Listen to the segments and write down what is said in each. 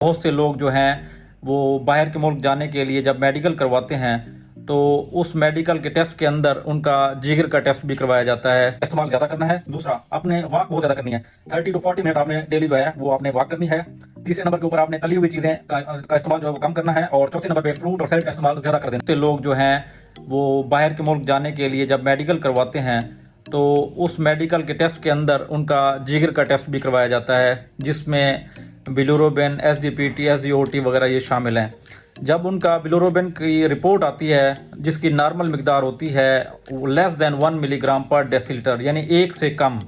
बहुत से लोग जो हैं वो बाहर के मुल्क जाने के लिए जब मेडिकल करवाते हैं तो उस मेडिकल के टेस्ट के अंदर उनका जिगर का टेस्ट भी करवाया जाता है। इस्तेमाल ज़्यादा करना है। दूसरा, आपने वॉक बहुत ज़्यादा करनी है। 30 to 40 मिनट आपने डेली जो है वो आपने वॉक करनी है। तीसरे नंबर के ऊपर आपने तली हुई चीज़ें का इस्तेमाल जो है वो कम करना है। और चौथे नंबर पे फ्रूट और सैलेड का इस्तेमाल ज़्यादा कर देना। तो लोग जो हैं वो बाहर के मुल्क जाने के लिए जब मेडिकल करवाते हैं तो उस मेडिकल के टेस्ट के अंदर उनका जिगर का टेस्ट भी करवाया जाता है, जिसमें बिलिरुबिन, एसजीपीटी, एसजीओटी वगैरह ये शामिल हैं। जब उनका बिलिरुबिन की रिपोर्ट आती है जिसकी नॉर्मल मिकदार होती है लेस दैन 1 मिलीग्राम पर डेसीलीटर, यानी 1 से कम,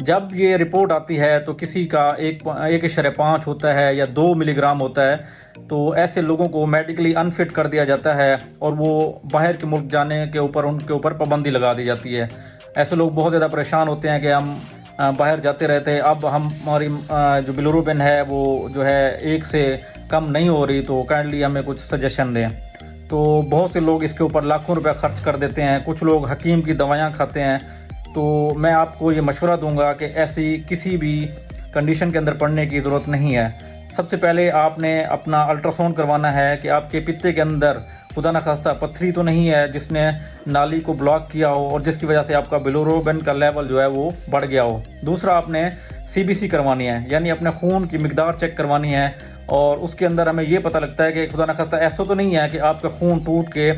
जब ये रिपोर्ट आती है तो किसी का 1.5 होता है या 2 मिलीग्राम होता है, तो ऐसे लोगों को मेडिकली अनफिट कर दिया जाता है और वो बाहर के मुल्क जाने के ऊपर उनके ऊपर पाबंदी लगा दी जाती है। ऐसे लोग बहुत ज़्यादा परेशान होते हैं कि हम बाहर जाते रहते हैं, अब हमारी जो बिलिरुबिन है वो जो है 1 से कम नहीं हो रही, तो काइंडली हमें कुछ सजेशन दें। तो बहुत से लोग इसके ऊपर लाखों रुपए खर्च कर देते हैं, कुछ लोग हकीम की दवाइयाँ खाते हैं। तो मैं आपको ये मशवरा दूंगा कि ऐसी किसी भी कंडीशन के अंदर पड़ने की ज़रूरत नहीं है। सबसे पहले आपने अपना अल्ट्रासाउंड करवाना है कि आपके पित्ते के अंदर खुदा न खास्ता पत्थरी तो नहीं है जिसने नाली को ब्लॉक किया हो और जिसकी वजह से आपका बिलिरुबिन का लेवल जो है वो बढ़ गया हो। दूसरा, आपने सीबीसी करवानी है, यानी अपने खून की मिकदार चेक करवानी है और उसके अंदर हमें ये पता लगता है कि खुदा न खास्ता ऐसा तो नहीं है कि आपका खून टूट के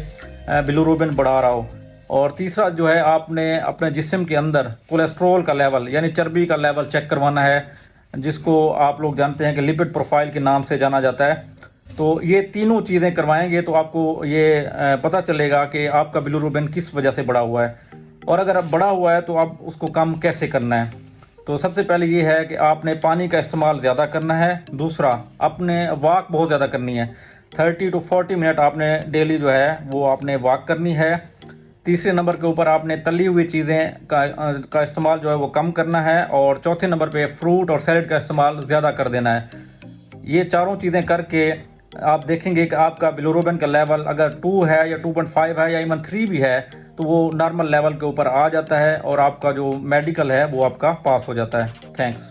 बिलिरुबिन बढ़ा रहा हो। और तीसरा जो है, आपने अपने जिस्म के अंदर कोलेस्ट्रॉल का लेवल यानी चर्बी का लेवल चेक करवाना है, जिसको आप लोग जानते हैं कि लिपिड प्रोफाइल के नाम से जाना जाता है। तो ये तीनों चीज़ें करवाएंगे तो आपको ये पता चलेगा कि आपका बिलिरुबिन किस वजह से बढ़ा हुआ है और अगर अब बढ़ा हुआ है तो आप उसको कम कैसे करना है। तो सबसे पहले ये है कि आपने पानी का इस्तेमाल ज़्यादा करना है। दूसरा, आपने वॉक बहुत ज़्यादा करनी है। 30 to 40 मिनट आपने डेली जो है वो आपने वॉक करनी है। तीसरे नंबर के ऊपर आपने तली हुई चीज़ें का इस्तेमाल जो है वो कम करना है। और चौथे नंबर पे फ्रूट और सैलेड का इस्तेमाल ज़्यादा कर देना है। ये चारों चीज़ें करके आप देखेंगे कि आपका बिलिरुबिन का लेवल अगर 2 है या 2.5 है या इवन 3 भी है तो वो नॉर्मल लेवल के ऊपर आ जाता है और आपका जो मेडिकल है वो आपका पास हो जाता है। थैंक्स।